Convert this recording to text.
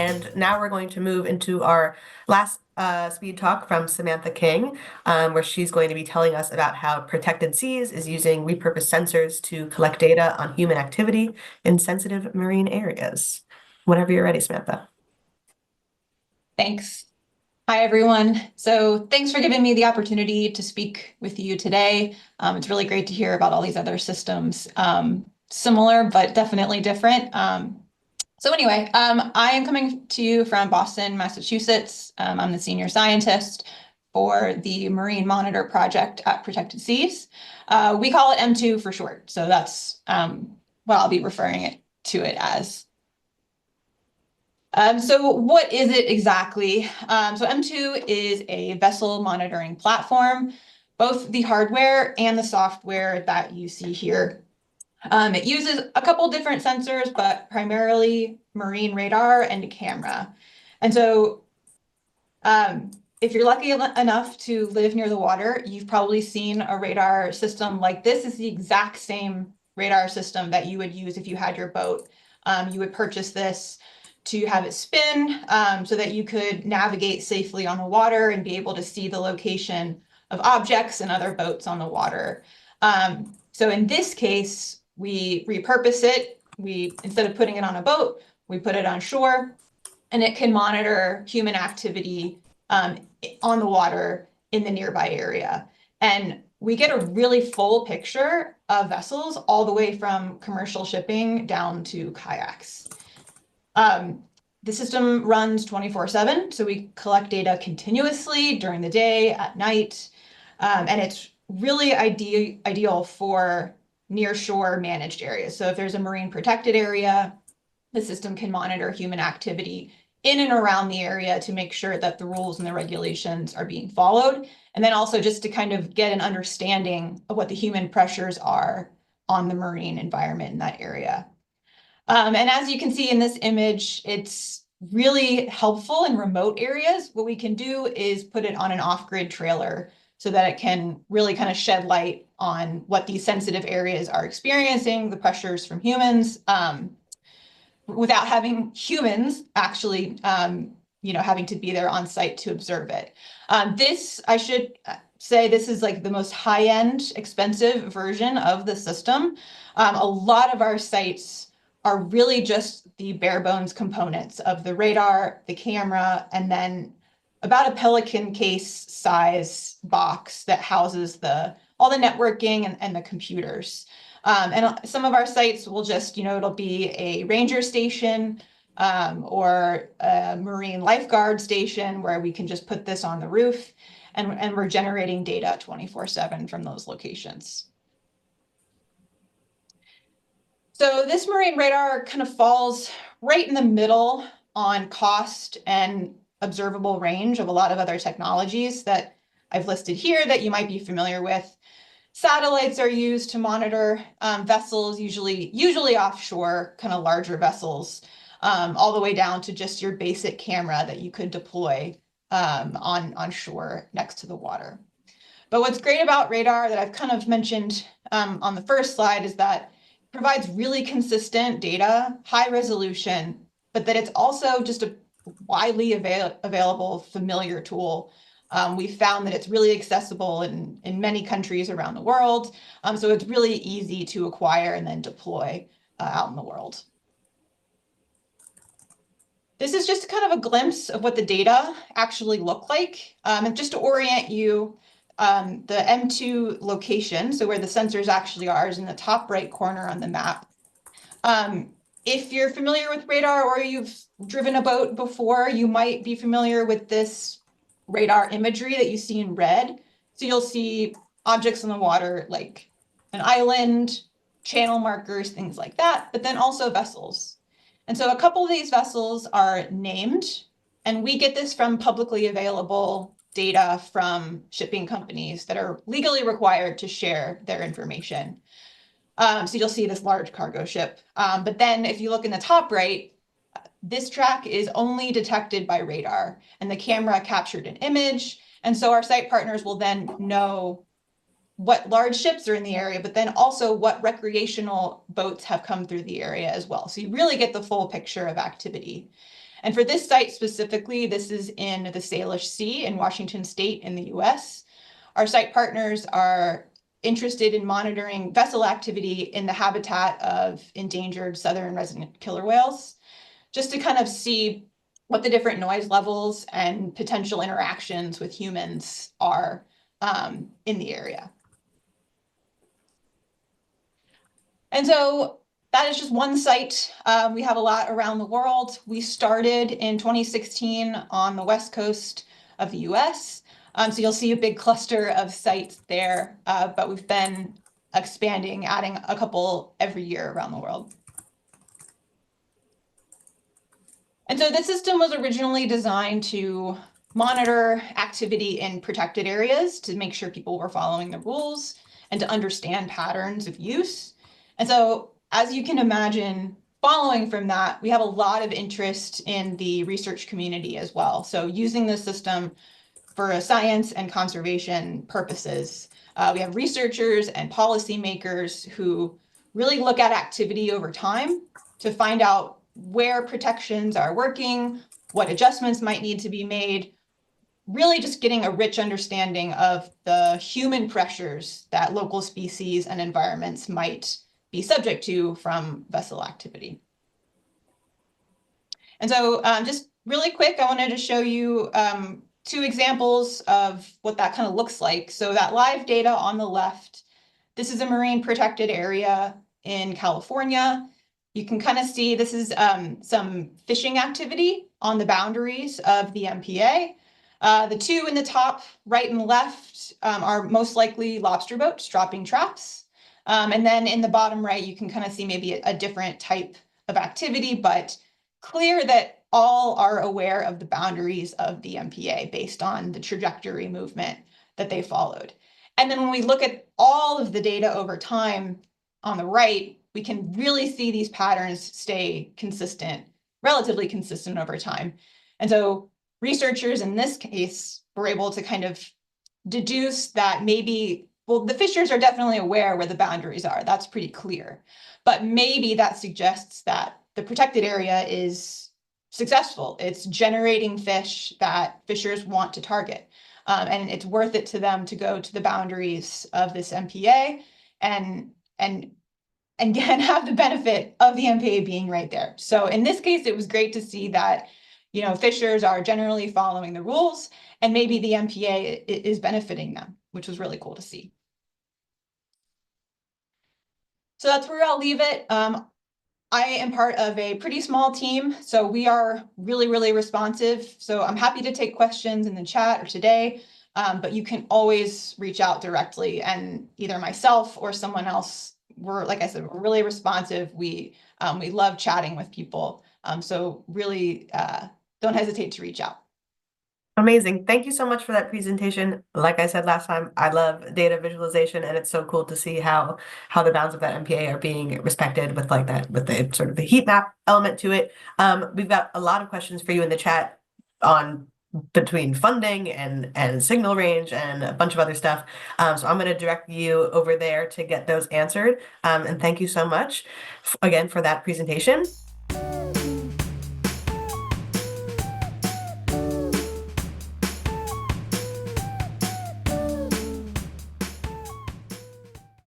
And now we're going to move into our last speed talk from Samantha King, where she's going to be telling us about how Protected Seas is using repurposed sensors to collect data on human activity in sensitive marine areas. Whenever you're ready, Samantha. Thanks. Hi, everyone. So thanks for giving me the opportunity to speak with you today. It's really great to hear about all these other systems, similar but definitely different. So anyway, I am coming to you from Boston, Massachusetts. I'm the senior scientist for the Marine Monitor Project at Protected Seas. We call it M2 for short, so that's what I'll be referring to it as. So what is it exactly? So M2 is a vessel monitoring platform, both the hardware and the software that you see here. It uses a couple different sensors, but primarily marine radar and a camera. And so if you're lucky enough to live near the water, you've probably seen a radar system like this. It's the exact same radar system that you would use if you had your boat. You would purchase this to have it spin so that you could navigate safely on the water and be able to see the location of objects and other boats on the water. So in this case, we repurpose it. Instead of putting it on a boat, we put it on shore, and it can monitor human activity on the water in the nearby area. And we get a really full picture of vessels all the way from commercial shipping down to kayaks. The system runs 24/7, so we collect data continuously during the day, at night, and it's really ideal for near-shore managed areas. So if there's a marine protected area, the system can monitor human activity in and around the area to make sure that the rules and the regulations are being followed, and then also just to kind of get an understanding of what the human pressures are on the marine environment in that area. And as you can see in this image, it's really helpful in remote areas. What we can do is put it on an off-grid trailer so that it can really kind of shed light on what these sensitive areas are experiencing, the pressures from humans, without having humans actually, having to be there on site to observe it. This, I should say, this is like the most high-end, expensive version of the system. A lot of our sites are really just the bare bones components of the radar, the camera, and then about a Pelican case size box that houses all the networking and the computers. And some of our sites will just, it'll be a ranger station or a marine lifeguard station where we can just put this on the roof, and we're generating data 24/7 from those locations. So this marine radar kind of falls right in the middle on cost and observable range of a lot of other technologies that I've listed here that you might be familiar with. Satellites are used to monitor vessels, usually offshore, kind of larger vessels, all the way down to just your basic camera that you could deploy on shore next to the water. But what's great about radar that I've kind of mentioned on the first slide is that it provides really consistent data, high resolution, but that it's also just a widely available, familiar tool. We've found that it's really accessible in many countries around the world, so it's really easy to acquire and then deploy out in the world. This is just kind of a glimpse of what the data actually look like. And just to orient you, the M2 location, so where the sensors actually are, is in the top right corner on the map. If you're familiar with radar or you've driven a boat before, you might be familiar with this radar imagery that you see in red. So you'll see objects in the water like an island, channel markers, things like that, but then also vessels. And so a couple of these vessels are named, and we get this from publicly available data from shipping companies that are legally required to share their information. So you'll see this large cargo ship. But then if you look in the top right, this track is only detected by radar, and the camera captured an image. And so our site partners will then know what large ships are in the area, but then also what recreational boats have come through the area as well. So you really get the full picture of activity. And for this site specifically, this is in the Salish Sea in Washington State in the US. Our site partners are interested in monitoring vessel activity in the habitat of endangered southern resident killer whales, just to kind of see what the different noise levels and potential interactions with humans are in the area. And so that is just one site. We have a lot around the world. We started in 2016 on the west coast of the US. So you'll see a big cluster of sites there, but we've been expanding, adding a couple every year around the world. And so this system was originally designed to monitor activity in protected areas to make sure people were following the rules and to understand patterns of use. And so, as you can imagine, following from that, we have a lot of interest in the research community as well. So using this system for science and conservation purposes. We have researchers and policymakers who really look at activity over time to find out where protections are working, what adjustments might need to be made, really just getting a rich understanding of the human pressures that local species and environments might be subject to from vessel activity. And so just really quick, I wanted to show you two examples of what that kind of looks like. So that live data on the left, this is a marine protected area in California. You can kind of see this is some fishing activity on the boundaries of the MPA. The two in the top right and left are most likely lobster boats dropping traps. And then in the bottom right, you can kind of see maybe a different type of activity, but clear that all are aware of the boundaries of the MPA based on the trajectory movement that they followed. And then when we look at all of the data over time on the right, we can really see these patterns stay consistent, relatively consistent over time. And so researchers in this case were able to kind of deduce that maybe, well, the fishers are definitely aware where the boundaries are. That's pretty clear. But maybe that suggests that the protected area is successful. It's generating fish that fishers want to target. And it's worth it to them to go to the boundaries of this MPA and again, have the benefit of the MPA being right there. So in this case, it was great to see that, you know, fishers are generally following the rules and maybe the MPA is benefiting them, which was really cool to see. So that's where I'll leave it. I am part of a pretty small team, so we are really, really responsive. So I'm happy to take questions in the chat or today, but you can always reach out directly and either myself or someone else. We're, like I said, we're really responsive. We love chatting with people. So really don't hesitate to reach out. Amazing. Thank you so much for that presentation. Like I said last time, I love data visualization, and it's so cool to see how the bounds of that MPA are being respected with like that, with the sort of the heat map element to it. We've got a lot of questions for you in the chat on between funding and signal range and a bunch of other stuff. So I'm going to direct you over there to get those answered. And thank you so much again for that presentation.